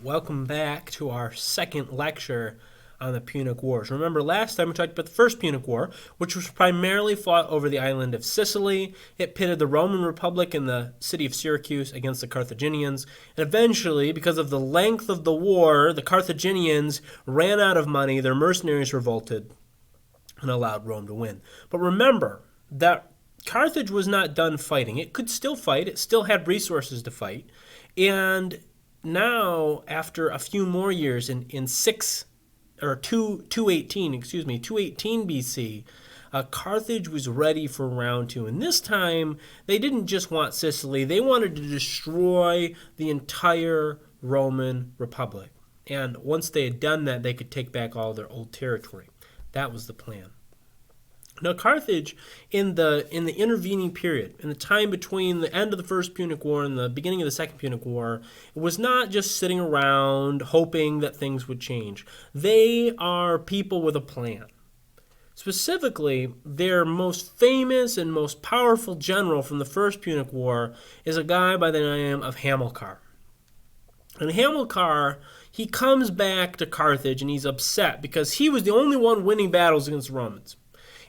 welcome back to our second lecture on the Punic Wars. Remember, last time we talked about the First Punic War, which was primarily fought over the island of Sicily. It pitted the Roman Republic and the city of Syracuse against the Carthaginians. And eventually, because of the length of the war, the Carthaginians ran out of money, their mercenaries revolted, and allowed Rome to win. But remember that Carthage was not done fighting. It could still fight. It still had resources to fight. And now, after a few more years, in 218 BC, Carthage was ready for round two. And this time, they didn't just want Sicily. They wanted to destroy the entire Roman Republic. And once they had done that, they could take back all their old territory. That was the plan. Now, Carthage, in the intervening period, in the time between the end of the First Punic War and the beginning of the Second Punic War, was not just sitting around hoping that things would change. They are people with a plan. Specifically, their most famous and most powerful general from the First Punic War is a guy by the name of Hamilcar. And Hamilcar, he comes back to Carthage and he's upset because he was the only one winning battles against the Romans.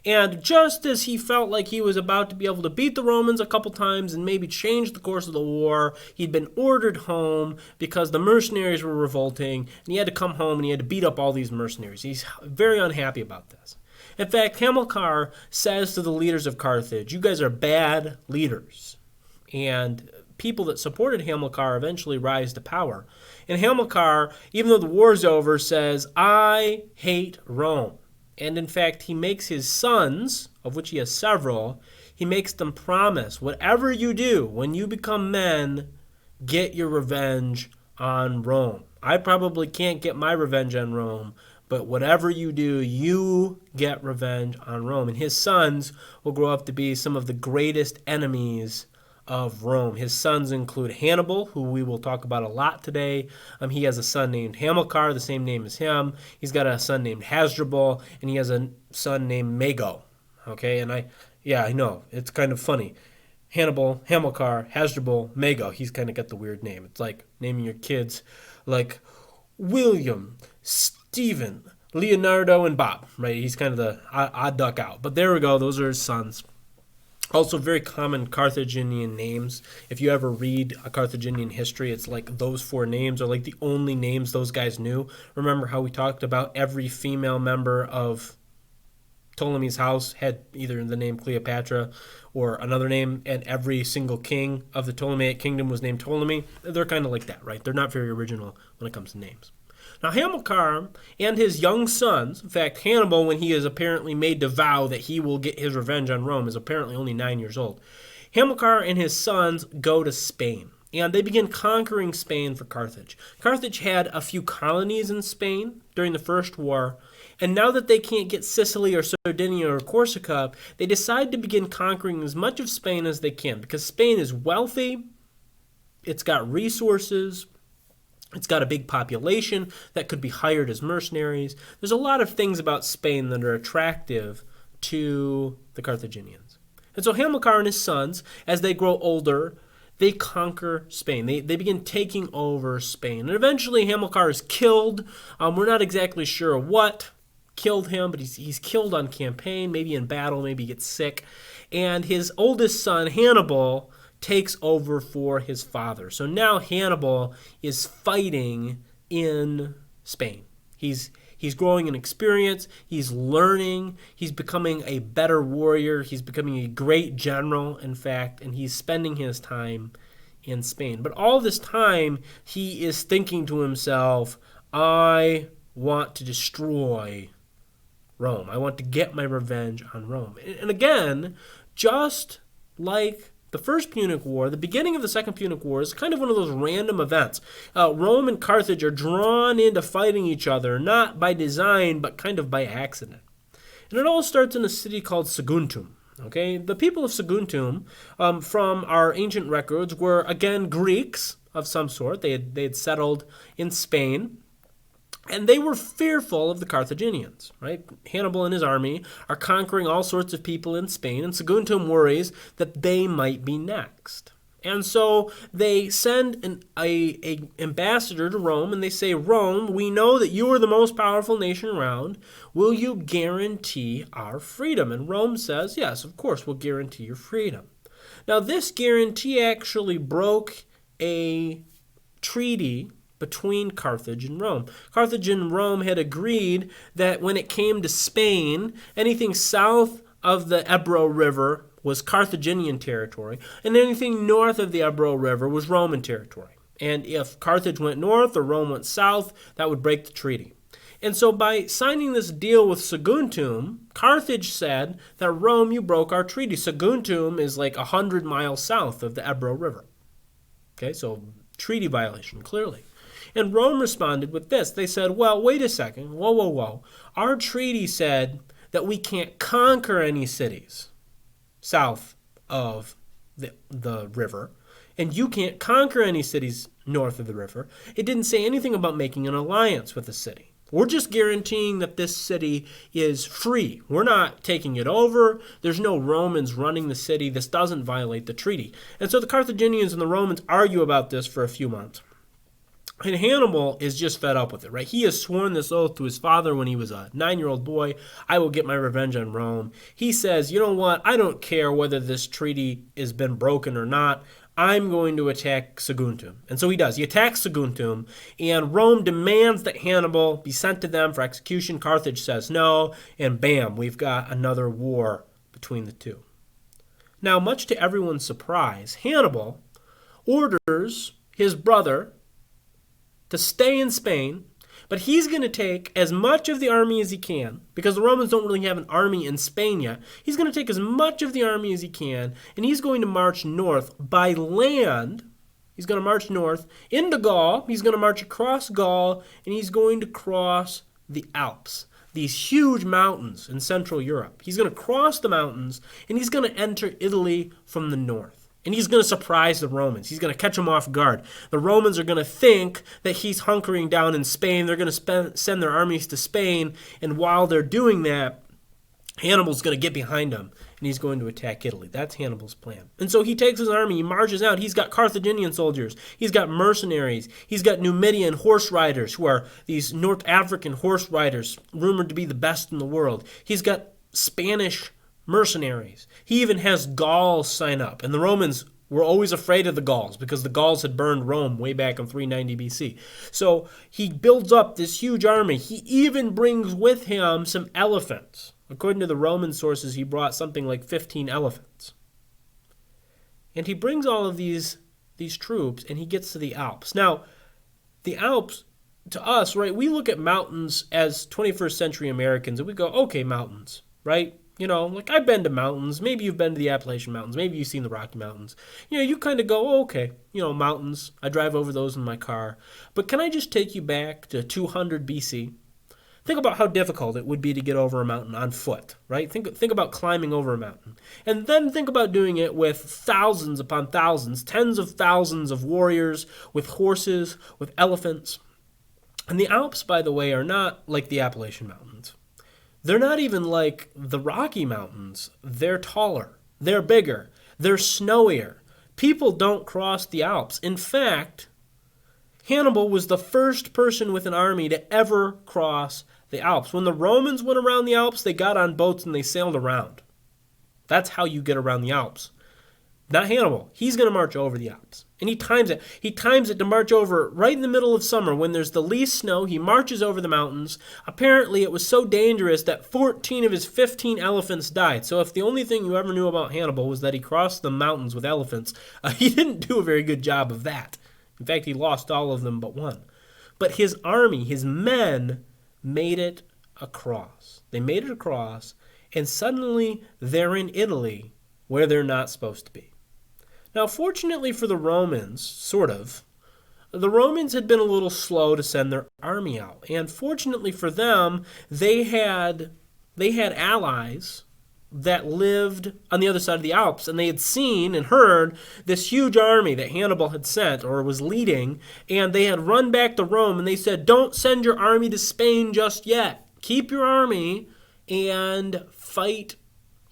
And just as he felt like he was about to be able to beat the Romans a couple times and maybe change the course of the war, he'd been ordered home because the mercenaries were revolting, and he had to come home and he had to beat up all these mercenaries. He's very unhappy about this. In fact, Hamilcar says to the leaders of Carthage, "You guys are bad leaders." And people that supported Hamilcar eventually rise to power. And Hamilcar, even though the war's over, says, "I hate Rome." And in fact, he makes his sons, of which he has several, he makes them promise, whatever you do, when you become men, get your revenge on Rome. I probably can't get my revenge on Rome, but whatever you do, you get revenge on Rome. And his sons will grow up to be some of the greatest enemies of Rome. His sons include Hannibal, who we will talk about a lot today. He has a son named Hamilcar, the same name as him. He's got a son named Hasdrubal, and he has a son named Mago. Okay, and I know, it's kind of funny. Hannibal, Hamilcar, Hasdrubal, Mago. He's kind of got the weird name. It's like naming your kids like William, Stephen, Leonardo, and Bob, right? He's kind of the odd duck out. But there we go. Those are his sons. Also, very common Carthaginian names. If you ever read a Carthaginian history, it's like those four names are like the only names those guys knew. Remember how we talked about every female member of Ptolemy's house had either the name Cleopatra or another name, and every single king of the Ptolemaic kingdom was named Ptolemy? They're kind of like that, right? They're not very original when it comes to names. Now, Hamilcar and his young sons, in fact, Hannibal, when he is apparently made to vow that he will get his revenge on Rome, is apparently only 9 years old. Hamilcar and his sons go to Spain, and they begin conquering Spain for Carthage. Carthage had a few colonies in Spain during the First War, and now that they can't get Sicily or Sardinia or Corsica, they decide to begin conquering as much of Spain as they can, because Spain is wealthy, it's got resources, it's got a big population that could be hired as mercenaries. There's a lot of things about Spain that are attractive to the Carthaginians. And so Hamilcar and his sons, as they grow older, they conquer Spain. They begin taking over Spain. And eventually Hamilcar is killed. We're not exactly sure what killed him, but he's killed on campaign, maybe in battle, maybe he gets sick. And his oldest son, Hannibal, takes over for his father. So now Hannibal is fighting in Spain. He's growing in experience, he's learning, he's becoming a better warrior, he's becoming a great general, in fact, and he's spending his time in Spain. But all this time, he is thinking to himself, I want to destroy Rome. I want to get my revenge on Rome. And again, just like the First Punic War, the beginning of the Second Punic War, is kind of one of those random events. Rome and Carthage are drawn into fighting each other, not by design, but kind of by accident. And it all starts in a city called Saguntum. Okay, the people of Saguntum, from our ancient records, were again Greeks of some sort. They had settled in Spain. And they were fearful of the Carthaginians, right? Hannibal and his army are conquering all sorts of people in Spain, and Saguntum worries that they might be next. And so they send a ambassador to Rome, and they say, Rome, we know that you are the most powerful nation around. Will you guarantee our freedom? And Rome says, yes, of course, we'll guarantee your freedom. Now, this guarantee actually broke a treaty between Carthage and Rome. Carthage and Rome had agreed that when it came to Spain, anything south of the Ebro River was Carthaginian territory, and anything north of the Ebro River was Roman territory. And if Carthage went north or Rome went south, that would break the treaty. And so by signing this deal with Saguntum, Carthage said that Rome, you broke our treaty. Saguntum is like 100 miles south of the Ebro River. Okay, so treaty violation, clearly. And Rome responded with this. They said, well, wait a second. Whoa. Our treaty said that we can't conquer any cities south of the river, and you can't conquer any cities north of the river. It didn't say anything about making an alliance with a city. We're just guaranteeing that this city is free. We're not taking it over. There's no Romans running the city. This doesn't violate the treaty. And so the Carthaginians and the Romans argue about this for a few months. And Hannibal is just fed up with it, right? He has sworn this oath to his father when he was a 9-year-old boy. I will get my revenge on Rome. He says, you know what? I don't care whether this treaty has been broken or not. I'm going to attack Saguntum. And so he does. He attacks Saguntum, and Rome demands that Hannibal be sent to them for execution. Carthage says no, and bam, we've got another war between the two. Now, much to everyone's surprise, Hannibal orders his brother to stay in Spain, but he's going to take as much of the army as he can, because the Romans don't really have an army in Spain yet. He's going to take as much of the army as he can, and he's going to march north by land. He's going to march north into Gaul. He's going to march across Gaul, and he's going to cross the Alps, these huge mountains in Central Europe. He's going to cross the mountains, and he's going to enter Italy from the north. And he's going to surprise the Romans. He's going to catch them off guard. The Romans are going to think that he's hunkering down in Spain. They're going to send their armies to Spain. And while they're doing that, Hannibal's going to get behind him, and he's going to attack Italy. That's Hannibal's plan. And so he takes his army. He marches out. He's got Carthaginian soldiers. He's got mercenaries. He's got Numidian horse riders, who are these North African horse riders, rumored to be the best in the world. He's got Spanish mercenaries. He even has Gauls sign up. And the Romans were always afraid of the Gauls because the Gauls had burned Rome way back in 390 BC. So he builds up this huge army. He even brings with him some elephants. According to the Roman sources, he brought something like 15 elephants. And he brings all of these troops, and he gets to the Alps. Now, the Alps, to us, right, we look at mountains as 21st century Americans, and we go, okay, mountains, right? You know, like I've been to mountains. Maybe you've been to the Appalachian Mountains. Maybe you've seen the Rocky Mountains. You know, you kind of go, oh, okay, you know, mountains. I drive over those in my car. But can I just take you back to 200 BC? Think about how difficult it would be to get over a mountain on foot, right? Think about climbing over a mountain. And then think about doing it with thousands upon thousands, tens of thousands of warriors, with horses, with elephants. And the Alps, by the way, are not like the Appalachian Mountains. They're not even like the Rocky Mountains. They're taller. They're bigger. They're snowier. People don't cross the Alps. In fact, Hannibal was the first person with an army to ever cross the Alps. When the Romans went around the Alps, they got on boats and they sailed around. That's how you get around the Alps. Not Hannibal. He's going to march over the Alps. And he times it. He times it to march over right in the middle of summer when there's the least snow. He marches over the mountains. Apparently, it was so dangerous that 14 of his 15 elephants died. So if the only thing you ever knew about Hannibal was that he crossed the mountains with elephants, he didn't do a very good job of that. In fact, he lost all of them but one. But his army, his men, made it across. They made it across, and suddenly they're in Italy where they're not supposed to be. Now, fortunately for the Romans, sort of, the Romans had been a little slow to send their army out. And fortunately for them, they had allies that lived on the other side of the Alps, and they had seen and heard this huge army that Hannibal had sent or was leading, and they had run back to Rome, and they said, don't send your army to Spain just yet. Keep your army and fight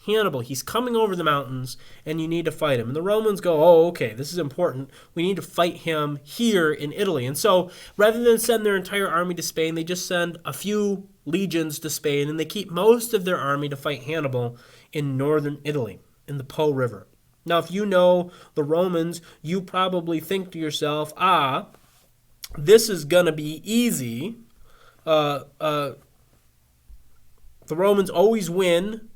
Hannibal, he's coming over the mountains, and you need to fight him. And the Romans go, oh, okay, this is important. We need to fight him here in Italy. And so rather than send their entire army to Spain, they just send a few legions to Spain, and they keep most of their army to fight Hannibal in northern Italy, in the Po River. Now, if you know the Romans, you probably think to yourself, this is going to be easy. The Romans always win.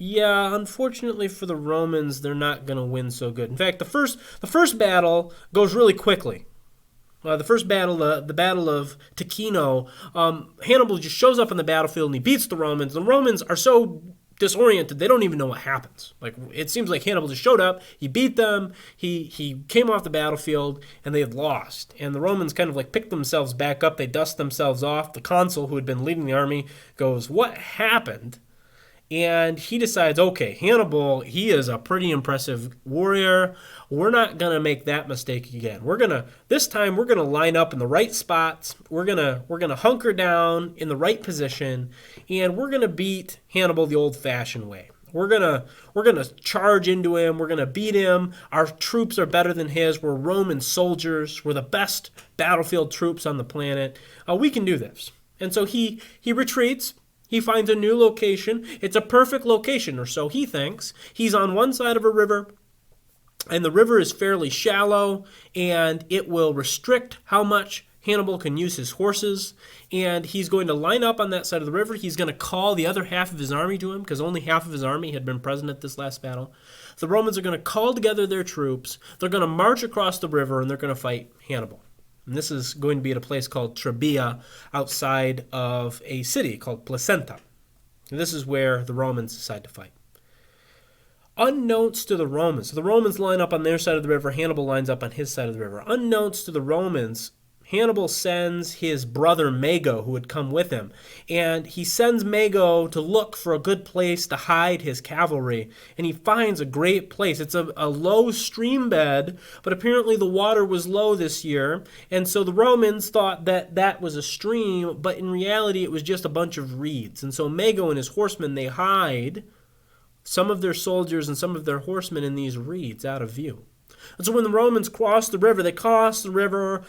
Yeah, unfortunately for the Romans, they're not going to win so good. In fact, the first battle goes really quickly. The first battle, the Battle of Ticino, Hannibal just shows up on the battlefield and he beats the Romans. The Romans are so disoriented, they don't even know what happens. Like, it seems like Hannibal just showed up, he beat them, he came off the battlefield, and they had lost. And the Romans kind of like picked themselves back up, they dust themselves off. The consul who had been leading the army goes, what happened? And he decides, okay, Hannibal, he is a pretty impressive warrior. We're not going to make that mistake again. This time we're going to line up in the right spots. We're going to hunker down in the right position, and we're going to beat Hannibal the old-fashioned way. We're going to charge into him. We're going to beat him. Our troops are better than his. We're Roman soldiers. We're the best battlefield troops on the planet. We can do this. And so he retreats. He finds a new location. It's a perfect location, or so he thinks. He's on one side of a river, and the river is fairly shallow, and it will restrict how much Hannibal can use his horses, and he's going to line up on that side of the river. He's going to call the other half of his army to him, because only half of his army had been present at this last battle. The Romans are going to call together their troops. They're going to march across the river, and they're going to fight Hannibal. And this is going to be at a place called Trebia, outside of a city called Placenta. And this is where the Romans decide to fight. Unknowns to the Romans, so the Romans line up on their side of the river, Hannibal lines up on his side of the river. Unknowns to the Romans, Hannibal sends his brother Mago, who had come with him, and he sends Mago to look for a good place to hide his cavalry, and he finds a great place. It's a low stream bed, but apparently the water was low this year, and so the Romans thought that was a stream, but in reality it was just a bunch of reeds. And so Mago and his horsemen, they hide some of their soldiers and some of their horsemen in these reeds out of view. And so when the Romans cross the river,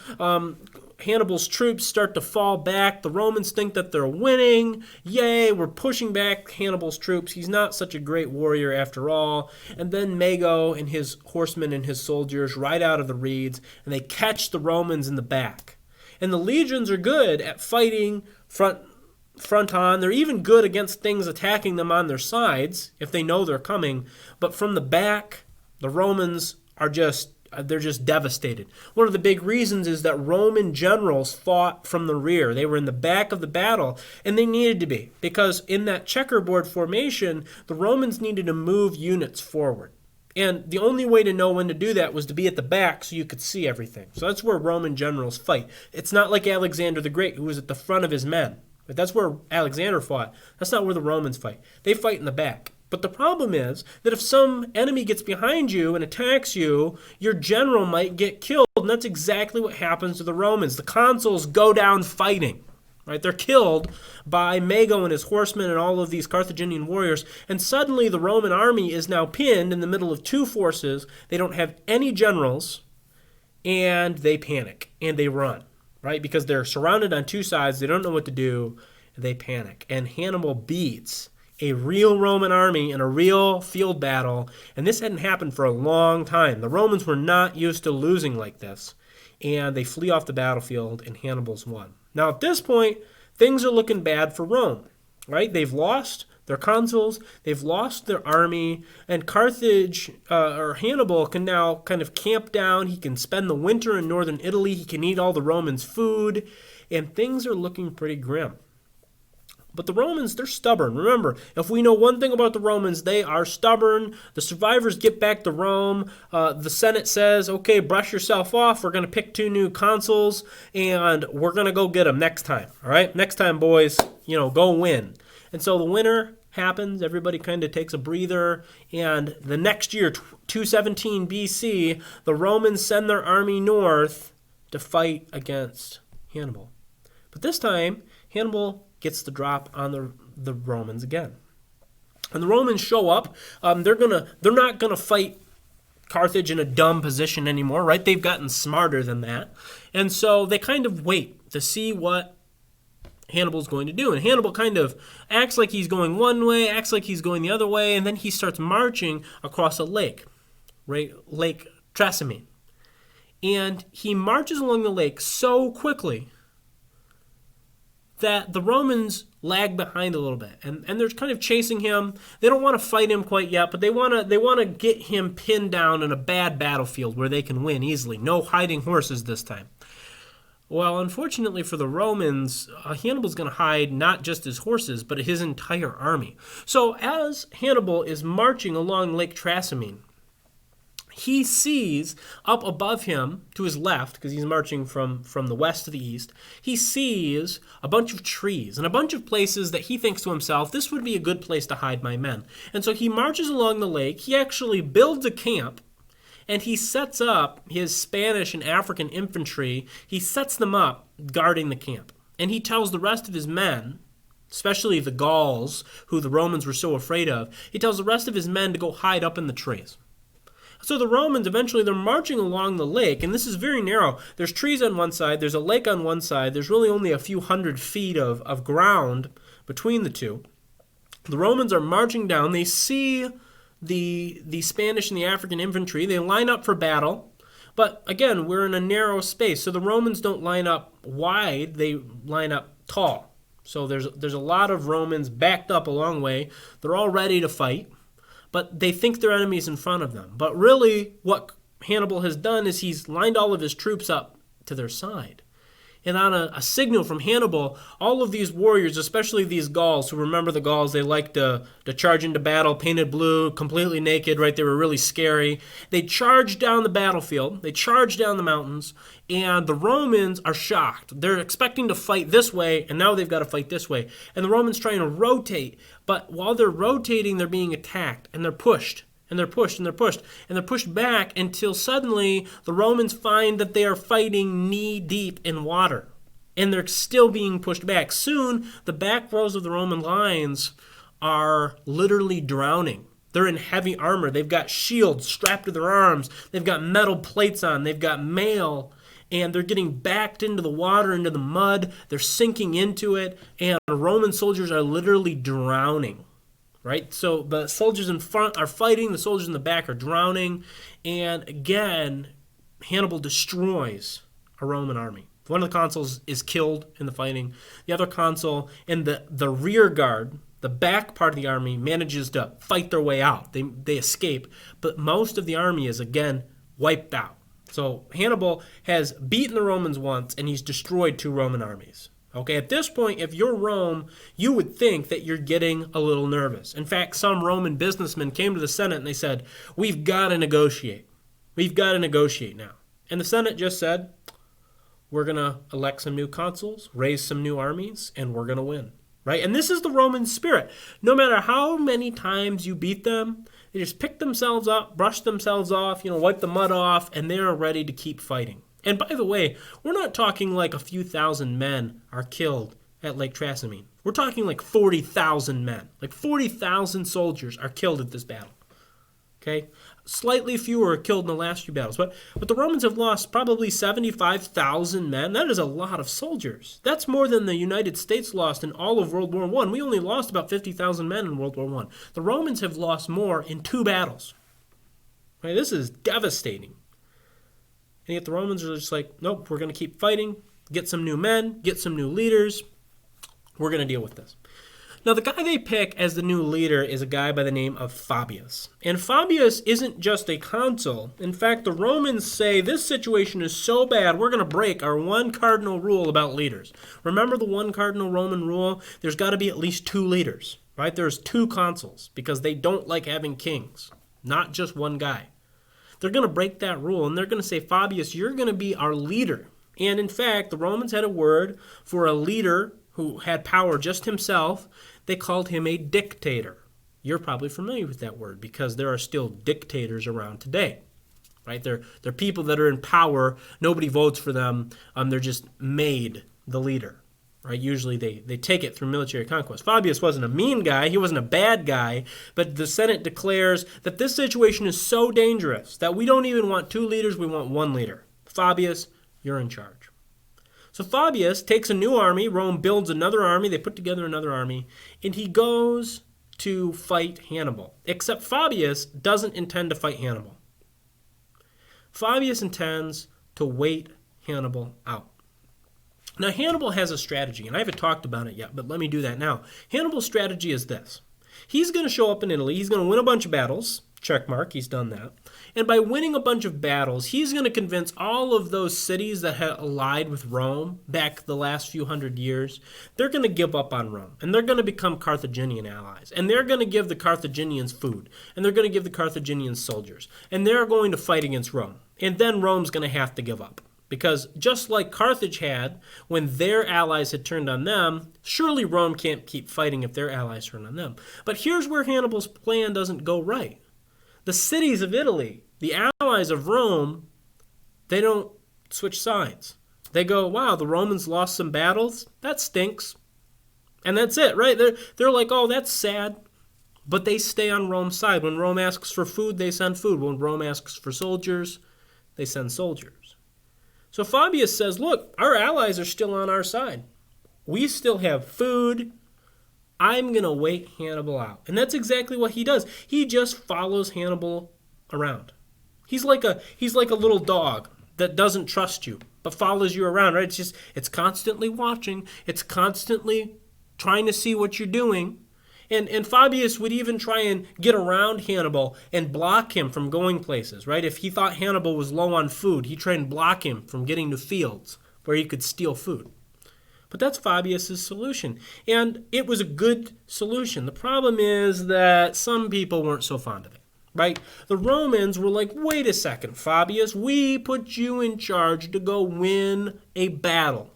Hannibal's troops start to fall back. The Romans think that they're winning. Yay, we're pushing back Hannibal's troops. He's not such a great warrior after all. And then Mago and his horsemen and his soldiers ride out of the reeds, and they catch the Romans in the back. And the legions are good at fighting front on. They're even good against things attacking them on their sides if they know they're coming. But from the back, the Romans they're just devastated. One of the big reasons is that Roman generals fought from the rear. They were in the back of the battle, and they needed to be, because in that checkerboard formation, the Romans needed to move units forward. And the only way to know when to do that was to be at the back so you could see everything. So that's where Roman generals fight. It's not like Alexander the Great, who was at the front of his men. But that's where Alexander fought. That's not where the Romans fight. They fight in the back. But the problem is that if some enemy gets behind you and attacks you, your general might get killed, and that's exactly what happens to the Romans. The consuls go down fighting, right? They're killed by Mago and his horsemen and all of these Carthaginian warriors, and suddenly the Roman army is now pinned in the middle of two forces. They don't have any generals, and they panic, and they run, right? Because they're surrounded on two sides, they don't know what to do, and they panic. And Hannibal beats a real Roman army in a real field battle, and this hadn't happened for a long time. The Romans were not used to losing like this, and they flee off the battlefield, and Hannibal's won. Now, at this point, things are looking bad for Rome, right? They've lost their consuls, they've lost their army, and Carthage, or Hannibal, can now kind of camp down. He can spend the winter in northern Italy. He can eat all the Romans' food, and things are looking pretty grim. But the Romans, they're stubborn. Remember, if we know one thing about the Romans, they are stubborn. The survivors get back to Rome. The Senate says, okay, brush yourself off. We're going to pick 2 new consuls, and we're going to go get them next time. All right? Next time, boys, go win. And so the winter happens. Everybody kind of takes a breather. And the next year, 217 BC, the Romans send their army north to fight against Hannibal. But this time, Hannibal gets the drop on the Romans again. And the Romans show up. They're not gonna fight Carthage in a dumb position anymore, right? They've gotten smarter than that. And so they kind of wait to see what Hannibal's going to do. And Hannibal kind of acts like he's going one way, acts like he's going the other way, and then he starts marching across a lake, right? Lake Trasimene. And he marches along the lake so quickly that the Romans lag behind a little bit, and they're kind of chasing him. They don't want to fight him quite yet, but they want to get him pinned down in a bad battlefield where they can win easily. No hiding horses this time. Well, unfortunately for the Romans, Hannibal's going to hide not just his horses, but his entire army. So as Hannibal is marching along Lake Trasimene, he sees up above him to his left, because he's marching from the west to the east, he sees a bunch of trees and a bunch of places that he thinks to himself, this would be a good place to hide my men. And so he marches along the lake. He actually builds a camp, and he sets up his Spanish and African infantry. He sets them up guarding the camp. And he tells the rest of his men, especially the Gauls, who the Romans were so afraid of, he tells the rest of his men to go hide up in the trees. So the Romans, eventually, they're marching along the lake, and this is very narrow. There's trees on one side, there's a lake on one side, there's really only a few hundred feet of ground between the two. The Romans are marching down, they see the Spanish and the African infantry, they line up for battle, but again, we're in a narrow space, so the Romans don't line up wide, they line up tall. So there's a lot of Romans backed up a long way, they're all ready to fight. But they think their enemy's in front of them. But really, what Hannibal has done is he's lined all of his troops up to their side. And on a signal from Hannibal, all of these warriors, especially these Gauls, who remember the Gauls, they liked to charge into battle, painted blue, completely naked, right? They were really scary. They charge down the battlefield, they charge down the mountains, and the Romans are shocked. They're expecting to fight this way, and now they've got to fight this way. And the Romans trying to rotate, but while they're rotating, they're being attacked, and they're pushed. And they're pushed, and they're pushed, and they're pushed back until suddenly the Romans find that they are fighting knee-deep in water. And they're still being pushed back. Soon, the back rows of the Roman lines are literally drowning. They're in heavy armor. They've got shields strapped to their arms. They've got metal plates on. They've got mail. And they're getting backed into the water, into the mud. They're sinking into it. And the Roman soldiers are literally drowning. Right? So the soldiers in front are fighting, the soldiers in the back are drowning, and again, Hannibal destroys a Roman army. One of the consuls is killed in the fighting. The other consul in the rear guard, the back part of the army, manages to fight their way out. They escape, but most of the army is again wiped out. So Hannibal has beaten the Romans once, and he's destroyed 2 Roman armies. Okay, at this point, if you're Rome, you would think that you're getting a little nervous. In fact, some Roman businessmen came to the Senate and they said, we've got to negotiate. We've got to negotiate now. And the Senate just said, we're going to elect some new consuls, raise some new armies, and we're going to win. Right? And this is the Roman spirit. No matter how many times you beat them, they just pick themselves up, brush themselves off, wipe the mud off, and they're ready to keep fighting. And by the way, we're not talking like a few thousand men are killed at Lake Trasimene. We're talking like 40,000 men. Like 40,000 soldiers are killed at this battle. Okay? Slightly fewer are killed in the last few battles. But the Romans have lost probably 75,000 men. That is a lot of soldiers. That's more than the United States lost in all of World War I. We only lost about 50,000 men in World War I. The Romans have lost more in 2 battles. Okay? This is devastating. And yet the Romans are just like, nope, we're going to keep fighting, get some new men, get some new leaders. We're going to deal with this. Now, the guy they pick as the new leader is a guy by the name of Fabius. And Fabius isn't just a consul. In fact, the Romans say this situation is so bad, we're going to break our one cardinal rule about leaders. Remember the one cardinal Roman rule? There's got to be at least 2 leaders, right? There's 2 consuls because they don't like having kings, not just one guy. They're going to break that rule, and they're going to say, Fabius, you're going to be our leader. And in fact, the Romans had a word for a leader who had power just himself. They called him a dictator. You're probably familiar with that word because there are still dictators around today. Right? They're people that are in power. Nobody votes for them. They're just made the leader. Right? Usually they take it through military conquest. Fabius wasn't a mean guy. He wasn't a bad guy. But the Senate declares that this situation is so dangerous that we don't even want 2 leaders. We want 1 leader. Fabius, you're in charge. So Fabius takes a new army. Rome builds another army. They put together another army. And he goes to fight Hannibal. Except Fabius doesn't intend to fight Hannibal. Fabius intends to wait Hannibal out. Now, Hannibal has a strategy, and I haven't talked about it yet, but let me do that now. Hannibal's strategy is this. He's going to show up in Italy. He's going to win a bunch of battles. Check mark, he's done that. And by winning a bunch of battles, he's going to convince all of those cities that had allied with Rome back the last few hundred years, they're going to give up on Rome, and they're going to become Carthaginian allies. And they're going to give the Carthaginians food, and they're going to give the Carthaginians soldiers, and they're going to fight against Rome. And then Rome's going to have to give up. Because just like Carthage had when their allies had turned on them, surely Rome can't keep fighting if their allies turn on them. But here's where Hannibal's plan doesn't go right. The cities of Italy, the allies of Rome, they don't switch sides. They go, wow, the Romans lost some battles? That stinks. And that's it, right? They're like, oh, that's sad. But they stay on Rome's side. When Rome asks for food, they send food. When Rome asks for soldiers, they send soldiers. So Fabius says, look, our allies are still on our side. We still have food. I'm going to wait Hannibal out. And that's exactly what he does. He just follows Hannibal around. He's like a little dog that doesn't trust you, but follows you around, right? It's constantly watching. It's constantly trying to see what you're doing. And Fabius would even try and get around Hannibal and block him from going places, right? If he thought Hannibal was low on food, he'd try and block him from getting to fields where he could steal food. But that's Fabius's solution. And it was a good solution. The problem is that some people weren't so fond of it, right? The Romans were like, wait a second, Fabius, we put you in charge to go win a battle.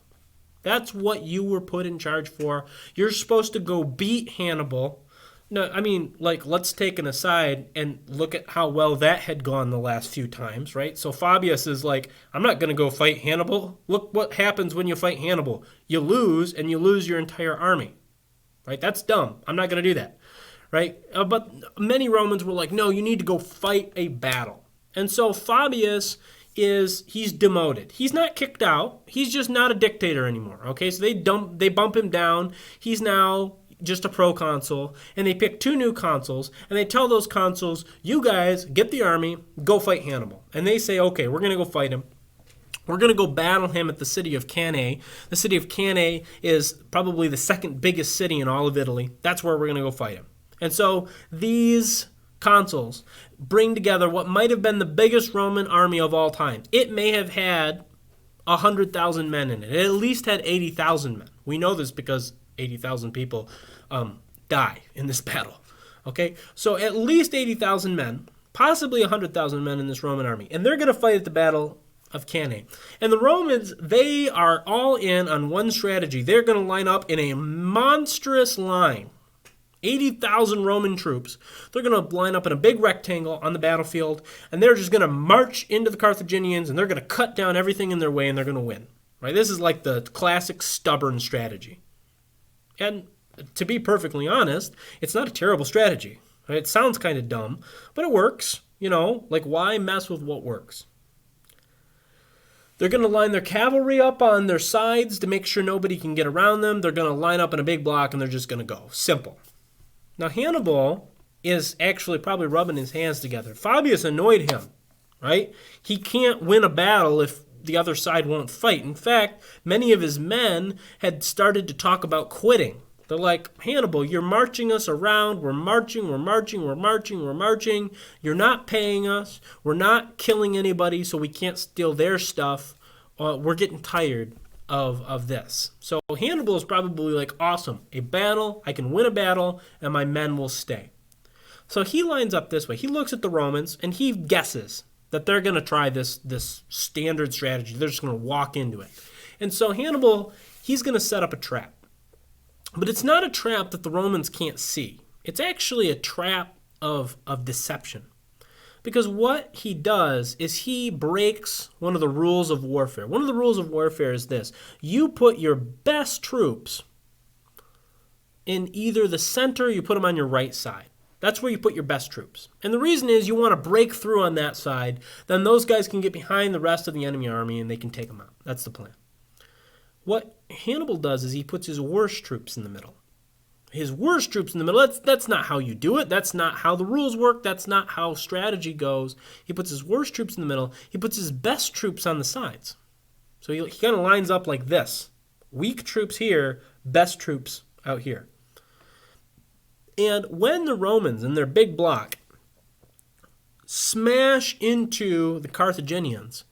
That's what you were put in charge for. You're supposed to go beat Hannibal. No, I mean, like, let's take an aside and look at how well that had gone the last few times, right? So Fabius is like, I'm not going to go fight Hannibal. Look what happens when you fight Hannibal. You lose, and you lose your entire army, right? That's dumb. I'm not going to do that, right? But many Romans were like, no, you need to go fight a battle. And so Fabius he's demoted. He's not kicked out. He's just not a dictator anymore. Okay, so they bump him down. He's now just a proconsul, and they pick 2 new consuls, and they tell those consuls, you guys get the army, go fight Hannibal. And they say, okay, we're going to go fight him. We're going to go battle him at the city of Cannae. The city of Cannae is probably the second biggest city in all of Italy. That's where we're going to go fight him. And so these consuls bring together what might have been the biggest Roman army of all time. It may have had 100,000 men in it. It at least had 80,000 men. We know this because 80,000 people die in this battle. Okay, so at least 80,000 men, possibly 100,000 men in this Roman army. And they're going to fight at the Battle of Cannae. And the Romans, they are all in on one strategy. They're going to line up in a monstrous line. 80,000 Roman troops. They're going to line up in a big rectangle on the battlefield, and they're just going to march into the Carthaginians, and they're going to cut down everything in their way, and they're going to win. Right? This is like the classic stubborn strategy. And to be perfectly honest, it's not a terrible strategy. Right? It sounds kind of dumb, but it works. You know, like why mess with what works? They're going to line their cavalry up on their sides to make sure nobody can get around them. They're going to line up in a big block, and they're just going to go. Simple. Now, Hannibal is actually probably rubbing his hands together. Fabius annoyed him, right? He can't win a battle if the other side won't fight. In fact, many of his men had started to talk about quitting. They're like, Hannibal, you're marching us around. We're marching. You're not paying us. We're not killing anybody, so we can't steal their stuff. We're getting tired of this. So Hannibal is probably like, awesome, a battle, I can win a battle, and my men will stay. So he lines up this way. He looks at the Romans, and he guesses that they're going to try this standard strategy. They're just going to walk into it. And so Hannibal, he's going to set up a trap. But it's not a trap that the Romans can't see. It's actually a trap of deception. Because what he does is he breaks one of the rules of warfare. One of the rules of warfare is this: you put your best troops in either the center or you put them on your right side. That's where you put your best troops. And the reason is you want to break through on that side. Then those guys can get behind the rest of the enemy army and they can take them out. That's the plan. What Hannibal does is he puts his worst troops in the middle. His worst troops in the middle, that's not how you do it. That's not how the rules work. That's not how strategy goes. He puts his worst troops in the middle. He puts his best troops on the sides. So he kind of lines up like this. Weak troops here, best troops out here. And when the Romans in their big block smash into the Carthaginians,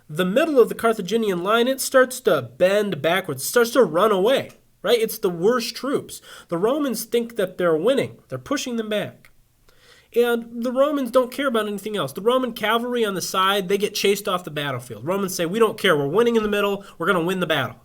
the middle of the Carthaginian line, it starts to bend backwards. It starts to run away, right? It's the worst troops. The Romans think that they're winning. They're pushing them back. And the Romans don't care about anything else. The Roman cavalry on the side, they get chased off the battlefield. Romans say, we don't care. We're winning in the middle. We're going to win the battle.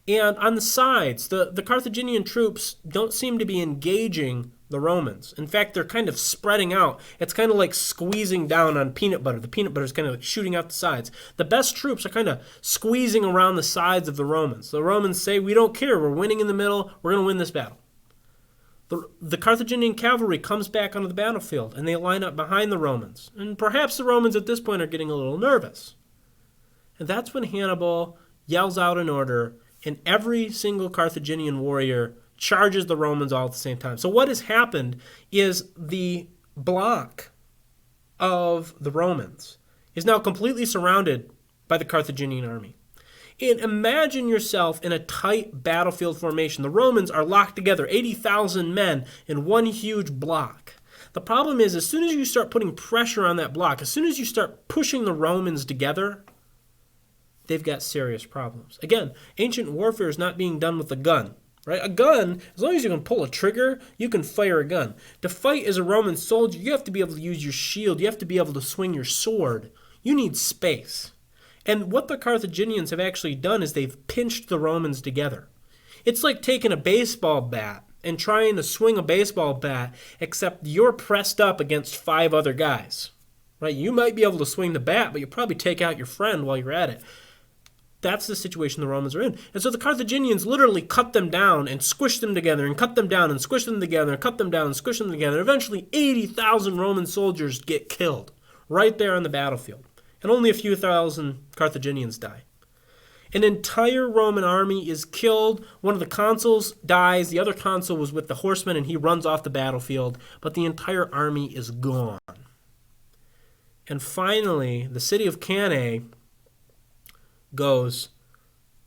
And on the sides, the Carthaginian troops don't seem to be engaging the Romans. In fact, they're kind of spreading out. It's kind of like squeezing down on peanut butter. The peanut butter is kind of like shooting out the sides. The best troops are kind of squeezing around the sides of the Romans. The Romans say, we don't care. We're winning in the middle. We're going to win this battle. The Carthaginian cavalry comes back onto the battlefield, and they line up behind the Romans. And perhaps the Romans at this point are getting a little nervous. And that's when Hannibal yells out an order, and every single Carthaginian warrior charges the Romans all at the same time. So what has happened is the block of the Romans is now completely surrounded by the Carthaginian army. And imagine yourself in a tight battlefield formation. The Romans are locked together, 80,000 men in one huge block. The problem is, as soon as you start putting pressure on that block, as soon as you start pushing the Romans together, they've got serious problems. Again, ancient warfare is not being done with a gun, right? A gun, as long as you can pull a trigger, you can fire a gun. To fight as a Roman soldier, you have to be able to use your shield. You have to be able to swing your sword. You need space. And what the Carthaginians have actually done is they've pinched the Romans together. It's like taking a baseball bat and trying to swing a baseball bat, except you're pressed up against 5 other guys, right? You might be able to swing the bat, but you'll probably take out your friend while you're at it. That's the situation the Romans are in. And so the Carthaginians literally cut them down and squished them together and cut them down and squished them together and cut them down and squished them together. Eventually, 80,000 Roman soldiers get killed right there on the battlefield. And only a few thousand Carthaginians die. An entire Roman army is killed. One of the consuls dies. The other consul was with the horsemen and he runs off the battlefield. But the entire army is gone. And finally, the city of Cannae goes,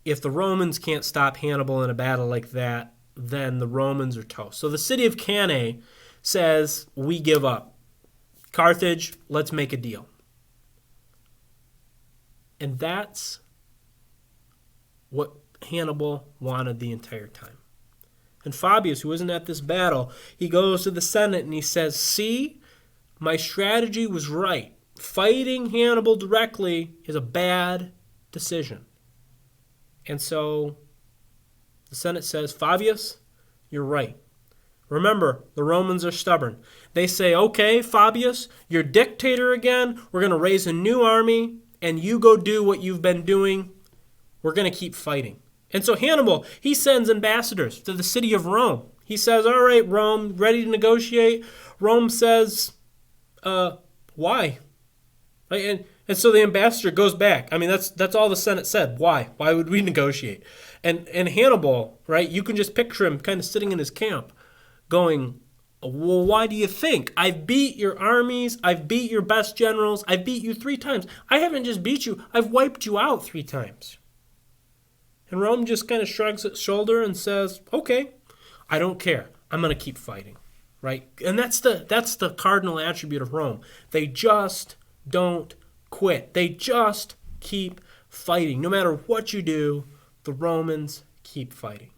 if the Romans can't stop Hannibal in a battle like that, then the Romans are toast. So the city of Cannae says, we give up. Carthage, let's make a deal. And that's what Hannibal wanted the entire time. And Fabius, who isn't at this battle, he goes to the Senate and he says, see, my strategy was right. Fighting Hannibal directly is a bad decision. And so the Senate says, Fabius, you're right. Remember, the Romans are stubborn. They say, okay, Fabius, you're dictator again. We're going to raise a new army, and you go do what you've been doing. We're going to keep fighting. And so Hannibal, he sends ambassadors to the city of Rome. He says, all right, Rome, ready to negotiate? Rome says, why? Right? And so the ambassador goes back. I mean, that's all the Senate said. Why? Why would we negotiate? And Hannibal, right, you can just picture him kind of sitting in his camp going, well, why do you think? I've beat your armies. I've beat your best generals. I've beat you 3 times. I haven't just beat you. I've wiped you out 3 times. And Rome just kind of shrugs its shoulder and says, okay, I don't care. I'm going to keep fighting, right? And that's the cardinal attribute of Rome. They just don't quit. They just keep fighting. No matter what you do, the Romans keep fighting.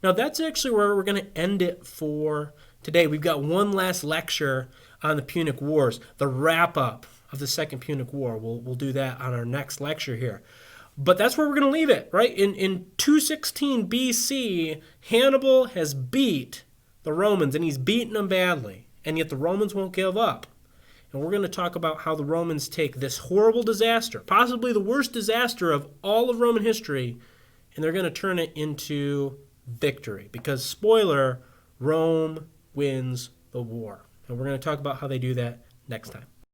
Now, that's actually where we're going to end it for today. We've got one last lecture on the Punic Wars, the wrap-up of the Second Punic War. We'll do that on our next lecture here. But that's where we're going to leave it, right? In 216 BC, Hannibal has beat the Romans, and he's beaten them badly, and yet the Romans won't give up. And we're going to talk about how the Romans take this horrible disaster, possibly the worst disaster of all of Roman history, and they're going to turn it into victory. Because, spoiler, Rome wins the war. And we're going to talk about how they do that next time.